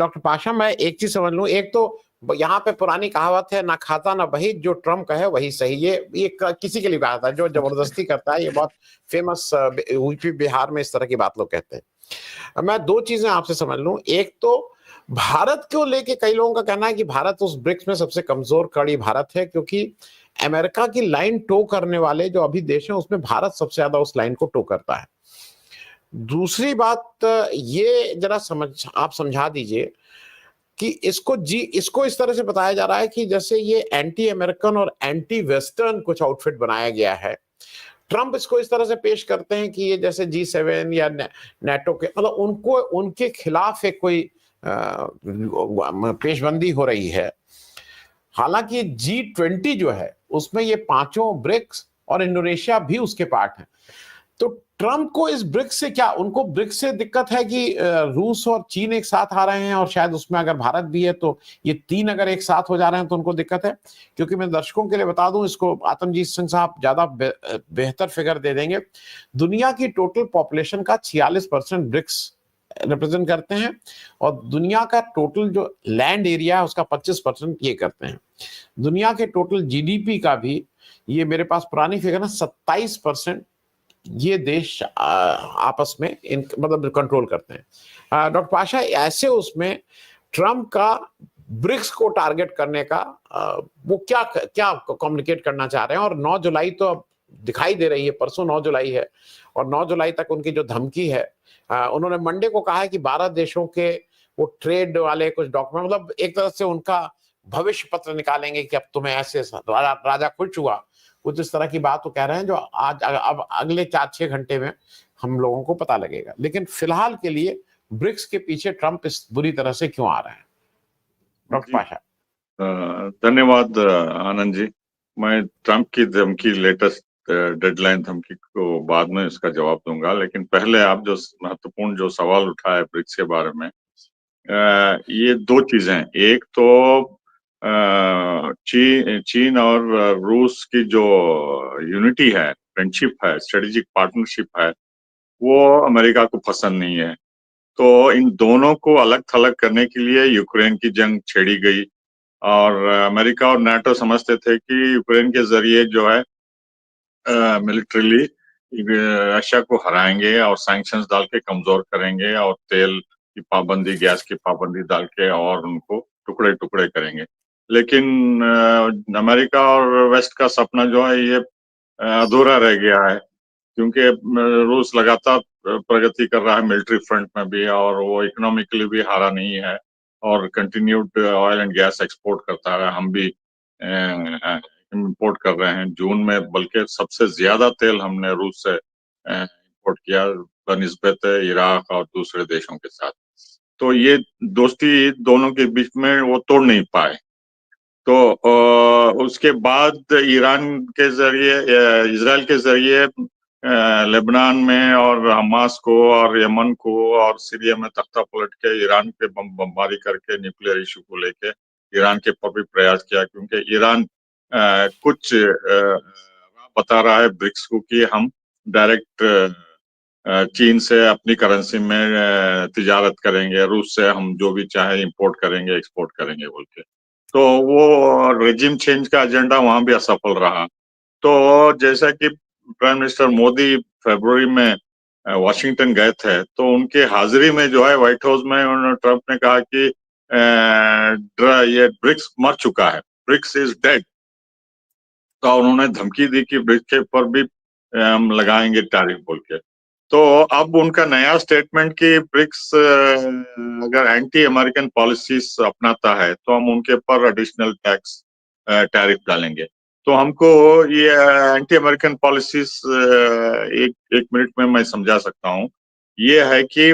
Doctor Pasha, मैं एक चीज समझ लूं, एक तो यहाँ पे पुरानी कहावत है, ना खाता ना बही, जो ट्रम्प कहे वही सही। ये किसी के लिए बात है जो जबरदस्ती करता है, ये बहुत फेमस यूपी बिहार में इस तरह की बात लोग कहते हैं। मैं दो चीजें आपसे समझ लूं, एक तो भारत को लेके कई लोगों का कहना है कि भारत उस ब्रिक्स में सबसे कमजोर कड़ी भारत है, क्योंकि अमेरिका की लाइन टो करने वाले जो अभी देश हैं उसमें भारत सबसे ज्यादा उस लाइन को टो करता है। दूसरी बात ये जरा आप समझा दीजिए कि इसको इस तरह से बताया जा रहा है कि जैसे ये एंटी अमेरिकन और एंटी वेस्टर्न कुछ आउटफिट बनाया गया है। ट्रंप इसको इस तरह से पेश करते हैं कि ये जैसे G7 या नेटो के, मतलब उनको उनके खिलाफ एक कोई पेशबंदी हो रही है। हालांकि G20 जो है उसमें ये पांचों ब्रिक्स और इंडोनेशिया भी उसके पार्ट हैं। तो ट्रंप को इस ब्रिक्स से क्या, उनको ब्रिक्स से दिक्कत है कि रूस और चीन एक साथ आ रहे हैं, और शायद उसमें अगर भारत भी है तो ये तीन अगर एक साथ हो जा रहे हैं तो उनको दिक्कत है? क्योंकि मैं दर्शकों के लिए बता दूं, इसको आतमजीत सिंह साहब ज्यादा बेहतर फिगर दे देंगे। दुनिया की टोटल पॉपुलेशन का 46% ब्रिक्स रिप्रेजेंट करते हैं, और दुनिया का टोटल जो लैंड एरिया है उसका 25% ये करते हैं। दुनिया के टोटल जीडीपी का भी, ये मेरे पास पुरानी फिगर है, 27% ये देश आपस में मतलब कंट्रोल करते हैं। डॉक्टर पाशा, ऐसे उसमें ट्रम्प का ब्रिक्स को टारगेट करने का वो क्या क्या कम्युनिकेट करना चाह रहे हैं? और 9 जुलाई तो अब दिखाई दे रही है, परसों 9 जुलाई है, और 9 जुलाई तक उनकी जो धमकी है, उन्होंने मंडे को कहा है कि 12 देशों के वो ट्रेड वाले कुछ डॉक्यूमेंट, मतलब एक तरह से उनका भविष्य पत्र निकालेंगे कि अब तुम्हें ऐसे राजा खुश हुआ, कुछ इस तरह की बात वो कह रहे हैं, जो आज अब अगले 4-6 घंटे में हम लोगों को पता लगेगा। लेकिन फिलहाल के लिए ब्रिक्स के पीछे ट्रंप इस बुरी तरह से क्यों आ रहे हैं, डॉक्टर पाशा? धन्यवाद आनंद जी। मैं ट्रंप की धमकी, लेटेस्ट डेडलाइन धमकी को बाद में इसका जवाब दूंगा, लेकिन पहले आप जो महत्वपूर्ण जो सवाल उठाया ब्रिक्स के बारे में, ये दो चीजें हैं। एक तो चीन और रूस की जो यूनिटी है, फ्रेंडशिप है, स्ट्रेटेजिक पार्टनरशिप है, वो अमेरिका को पसंद नहीं है। तो इन दोनों को अलग थलग करने के लिए यूक्रेन की जंग छेड़ी गई, और अमेरिका और नाटो समझते थे कि यूक्रेन के जरिए जो है मिलिट्रीली रशिया को हराएंगे और सैंक्शंस डाल के कमजोर करेंगे, और तेल की पाबंदी, गैस की पाबंदी डाल के और उनको टुकड़े टुकड़े करेंगे। लेकिन अमेरिका और वेस्ट का सपना जो है ये अधूरा रह गया है, क्योंकि रूस लगातार प्रगति कर रहा है मिलिट्री फ्रंट में भी, और वो इकोनॉमिकली भी हारा नहीं है, और continued oil and gas export करता है। हम भी इंपोर्ट कर रहे हैं। जून में बल्कि सबसे ज्यादा तेल हमने रूस से इंपोर्ट किया बनिस्बत इराक और दूसरे देशों के साथ। तो ये दोस्ती दोनों के बीच में वो तोड़ नहीं पाए। तो उसके बाद ईरान के जरिए, इजराइल के जरिए लेबनान में और हमास को और यमन को और सीरिया में तख्ता पलट के ईरान पे बमबारी करके न्यूक्लियर इशू को लेके ईरान के ऊपर भी प्रयास किया, क्योंकि ईरान कुछ बता रहा है ब्रिक्स को कि हम डायरेक्ट चीन से अपनी करेंसी में तिजारत करेंगे, रूस से हम जो भी चाहे इंपोर्ट करेंगे, एक्सपोर्ट करेंगे बोल के। तो वो रेजिम चेंज का एजेंडा वहां भी असफल रहा। तो जैसा कि प्राइम मिनिस्टर मोदी फरवरी में वॉशिंगटन गए थे, तो उनके हाजिरी में जो है व्हाइट हाउस में उन्होंने ट्रंप ने कहा कि ये ब्रिक्स मर चुका है, ब्रिक्स इज डेड। तो उन्होंने धमकी दी कि ब्रिक्स के ऊपर भी हम लगाएंगे टैरिफ बोल के। तो अब उनका नया स्टेटमेंट कि ब्रिक्स अगर एंटी अमेरिकन पॉलिसीज अपनाता है तो हम उनके ऊपर एडिशनल टैक्स टैरिफ डालेंगे। तो हमको ये एंटी अमेरिकन पॉलिसीज एक मिनट में मैं समझा सकता हूँ। ये है कि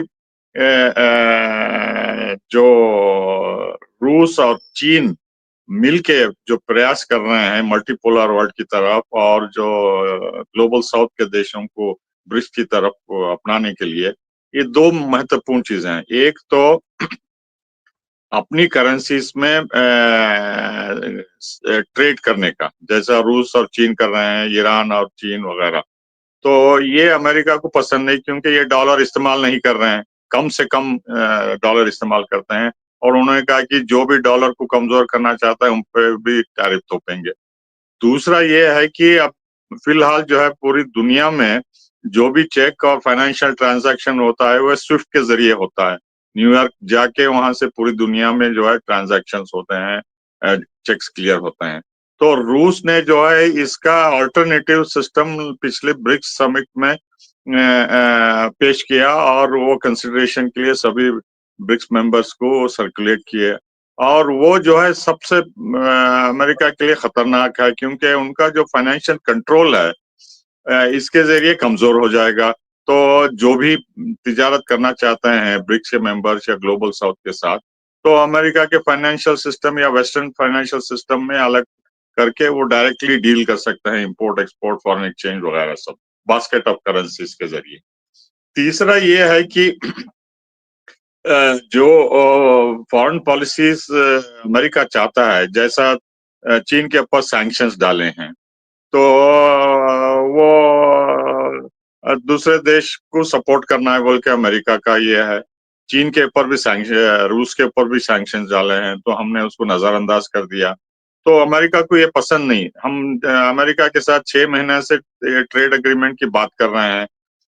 जो रूस और चीन मिलके जो प्रयास कर रहे हैं मल्टीपोलर वर्ल्ड की तरफ, और जो ग्लोबल साउथ के देशों को ब्रिक्स की तरफ अपनाने के लिए, ये दो महत्वपूर्ण चीजें हैं। एक तो अपनी करेंसीज में ट्रेड करने का, जैसा रूस और चीन कर रहे हैं, ईरान और चीन वगैरह। तो ये अमेरिका को पसंद नहीं, क्योंकि ये डॉलर इस्तेमाल नहीं कर रहे हैं, कम से कम डॉलर इस्तेमाल करते हैं। और उन्होंने कहा कि जो भी डॉलर को कमजोर करना चाहता है उन पे भी टैरिफ थोपेंगे। दूसरा ये है कि अब फिलहाल जो है पूरी दुनिया में जो भी चेक और फाइनेंशियल ट्रांजैक्शन होता है वो स्विफ्ट के जरिए होता है। न्यूयॉर्क जाके वहां से पूरी दुनिया में जो है ट्रांजैक्शंस होते हैं, चेक्स क्लियर होते हैं। तो रूस ने जो है इसका अल्टरनेटिव सिस्टम पिछले ब्रिक्स समिट में पेश किया और वो कंसिडरेशन के लिए सभी ब्रिक्स मेंबर्स को सर्कुलेट किए। और वो जो है सबसे अमेरिका के लिए खतरनाक है, क्योंकि उनका जो फाइनेंशियल कंट्रोल है इसके जरिए कमजोर हो जाएगा। तो जो भी तिजारत करना चाहते हैं ब्रिक्स के मेंबर्स या ग्लोबल साउथ के साथ, तो अमेरिका के फाइनेंशियल सिस्टम या वेस्टर्न फाइनेंशियल सिस्टम में अलग करके वो डायरेक्टली डील कर सकते हैं, इंपोर्ट एक्सपोर्ट फॉरेन एक्सचेंज वगैरह सब बास्केट ऑफ करेंसीज के जरिए। तीसरा ये है कि जो फॉरेन पॉलिसीज अमेरिका चाहता है, जैसा चीन के ऊपर सैंक्शंस डाले हैं, तो वो दूसरे देश को सपोर्ट करना है बोल के अमेरिका का ये है। चीन के ऊपर भी सैंक्शन, रूस के ऊपर भी सैंक्शंस डाले हैं, तो हमने उसको नजरअंदाज कर दिया। तो अमेरिका को ये पसंद नहीं। हम अमेरिका के साथ 6 महीने से ट्रेड एग्रीमेंट की बात कर रहे हैं,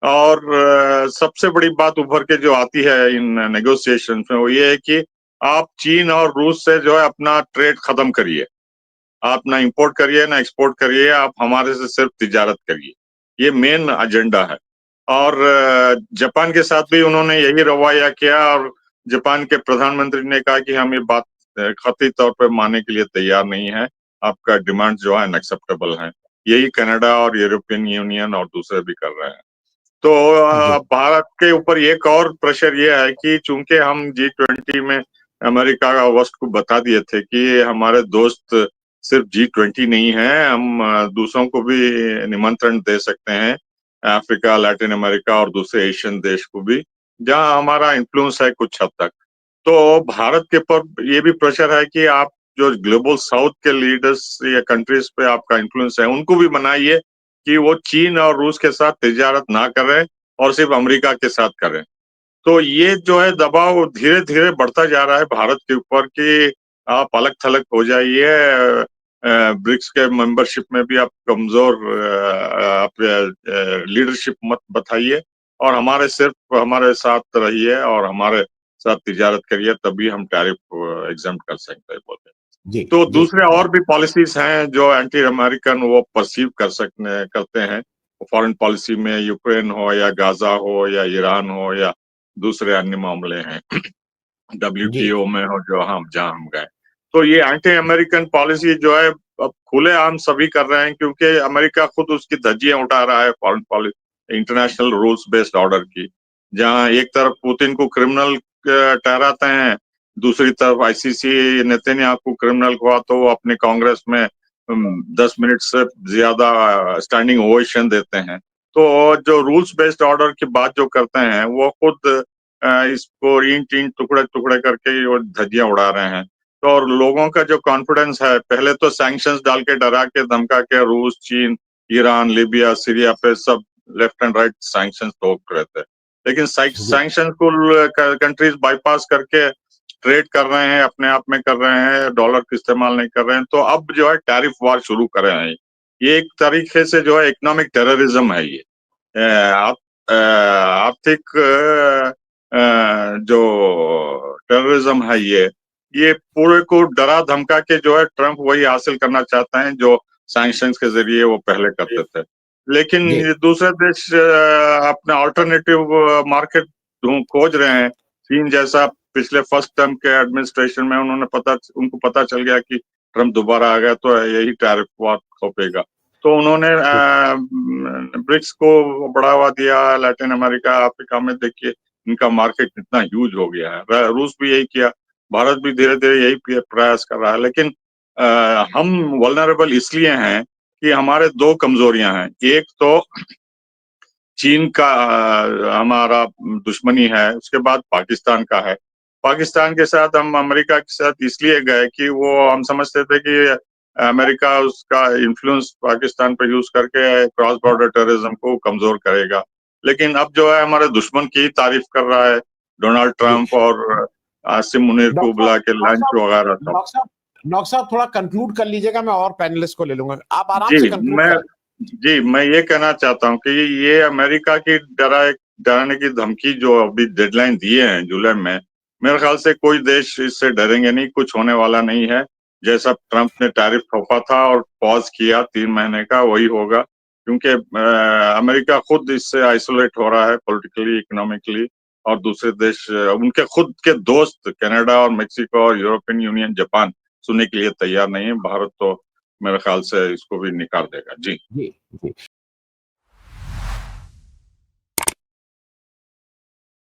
और सबसे बड़ी बात उभर के जो आती है इन नेगोशिएशन में वो ये है कि आप चीन और रूस से जो है अपना ट्रेड खत्म करिए। आप ना इंपोर्ट करिए ना एक्सपोर्ट करिए, आप हमारे से सिर्फ तिजारत करिए। ये मेन एजेंडा है। और जापान के साथ भी उन्होंने यही रवैया किया, और जापान के प्रधानमंत्री ने कहा कि हम ये बात कतई तौर पे मानने के लिए तैयार नहीं है, आपका डिमांड जो है अनएक्सेप्टेबल है। यही कनाडा और यूरोपियन यूनियन और दूसरे भी कर रहे हैं। तो जी भारत के ऊपर एक और प्रेशर ये है कि चूंकि हम G20 में अमेरिका का वस्त को बता दिए थे कि हमारे दोस्त सिर्फ G20 नहीं है, हम दूसरों को भी निमंत्रण दे सकते हैं, अफ्रीका, लैटिन अमेरिका और दूसरे एशियन देश को भी, जहां हमारा इन्फ्लुएंस है कुछ हद तक। तो भारत के ऊपर ये भी प्रेशर है कि आप जो ग्लोबल साउथ के लीडर्स या कंट्रीज पे आपका इन्फ्लुएंस है उनको भी बनाइए कि वो चीन और रूस के साथ तिजारत ना करें और सिर्फ अमेरिका के साथ करें। तो ये जो है दबाव धीरे धीरे बढ़ता जा रहा है भारत के ऊपर कि आप अलग थलग हो जाइए, ब्रिक्स के मेंबरशिप में भी आप कमजोर आप लीडरशिप मत बताइए, और हमारे साथ रहिए और हमारे साथ तिजारत करिए, तभी हम टैरिफ एग्जम्प्ट कर सकते हैं बोलते हैं। जी तो जी। दूसरे और भी पॉलिसीज हैं जो एंटी अमेरिकन वो परसीव करते हैं फॉरेन पॉलिसी में, यूक्रेन हो या गाजा हो या ईरान हो या दूसरे अन्य मामले हैं जी WTO में हो जो हम जहां हम गए। तो ये एंटी अमेरिकन पॉलिसी जो है अब खुलेआम सभी कर रहे हैं, क्योंकि अमेरिका खुद उसकी धज्जियां उठा रहा है foreign policy, international rules based order की। जहां एक तरफ पुतिन को क्रिमिनल ठहराते हैं, दूसरी तरफ ICC नेतन्याहू को क्रिमिनल हुआ तो वो अपने कांग्रेस में 10 मिनट से ज्यादा स्टैंडिंग ओवेशन देते हैं। तो जो रूल्स बेस्ड ऑर्डर की बात जो करते हैं वो खुद इसको ईंट ईंट टुकड़े टुकड़े करके वो धज्जियां उड़ा रहे हैं। तो और लोगों का जो कॉन्फिडेंस है, पहले तो सैंक्शंस डाल के डरा के धमका के रूस, चीन, ईरान, लीबिया, सीरिया पे सब लेफ्ट एंड राइट सैंक्शंस थोप रहे थे। लेकिन जी सैंक्शन को कंट्रीज बाईपास करके ट्रेड कर रहे हैं, अपने आप में कर रहे हैं, डॉलर का इस्तेमाल नहीं कर रहे हैं। तो अब जो है टैरिफ वार शुरू कर रहे हैं। ये एक तरीके से जो है इकोनॉमिक टेररिज्म है ये। आर्थिक जो टेररिज्म है ये पूरे को डरा धमका के जो है ट्रम्प वही हासिल करना चाहते हैं जो सैंक्शंस के जरिए वो पहले करते थे। लेकिन जी ये दूसरे देश अपने अल्टरनेटिव मार्केट खोज रहे हैं। चीन जैसा पिछले फर्स्ट टर्म के एडमिनिस्ट्रेशन में उनको पता चल गया कि ट्रम्प दोबारा आ गया तो यही टैरिफ वार थोपेगा। तो उन्होंने जी ब्रिक्स को बढ़ावा दिया। लैटिन अमेरिका, अफ्रीका में देखिए इनका मार्केट इतना ह्यूज हो गया है। रूस भी यही किया, भारत भी धीरे धीरे यही प्रयास कर रहा है। लेकिन हम वल्नरेबल इसलिए हैं कि हमारे दो कमजोरियां हैं। एक तो चीन का हमारा दुश्मनी है, उसके बाद पाकिस्तान का है। पाकिस्तान के साथ हम अमेरिका के साथ इसलिए गए कि वो हम समझते थे कि अमेरिका उसका इन्फ्लुएंस पाकिस्तान पर यूज करके क्रॉस बॉर्डर टेररिज्म को कमजोर करेगा। लेकिन अब जो है हमारे दुश्मन की तारीफ कर रहा है डोनाल्ड जी ट्रंप, और आसिम मुनीर को डॉक्टर बुला के डॉक्टर लंच साहब वगैरह सब। डॉक्टर साहब डॉक्टर साहब थोड़ा कंक्लूड कर लीजिएगा, मैं और पैनलिस्ट को ले लूंगा, आप आराम जी से कंक्लूड मैं कर। मैं ये कहना चाहता हूँ कि ये अमेरिका की डराने की धमकी जो अभी डेडलाइन दिए हैं जुलाई में, मेरे ख्याल से कोई देश इससे डरेंगे नहीं, कुछ होने वाला नहीं है। जैसा ट्रंप ने टैरिफ थोपा था और पॉज किया 3 महीने का, वही होगा, क्योंकि अमेरिका खुद इससे आइसोलेट हो रहा है पॉलिटिकली, इकोनॉमिकली, और दूसरे देश उनके खुद के दोस्त कनाडा और मेक्सिको और यूरोपियन यूनियन, जापान सुनने के लिए तैयार नहीं है। भारत तो मेरे ख्याल से इसको भी निकाल देगा। जी जी जी।